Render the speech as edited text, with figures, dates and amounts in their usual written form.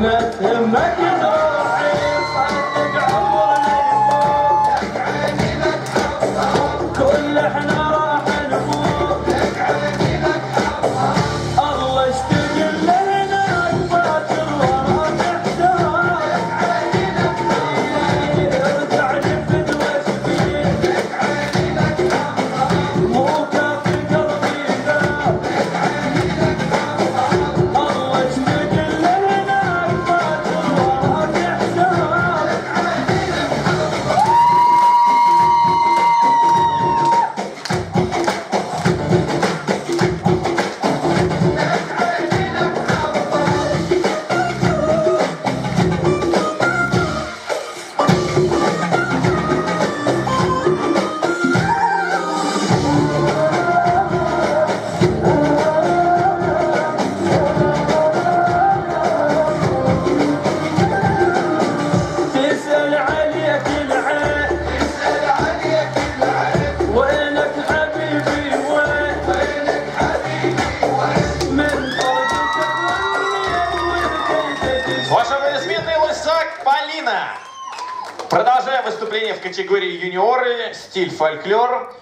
ما تهمك روحي صدق عمرنا يفوت كل احنا راح نفوت الله يشتغل لنا الباكر ورا تحتار ارجع نفد واشفيك مو كافي قلبي ذاب الله يشتغل لنا الباكر ورا تحتار تسأل عليك العين وينك حبيبي وين من فرقك والليل Ваш аплодисментный лысак Полина. Продолжаем выступление в категории юниоры, стиль фольклор.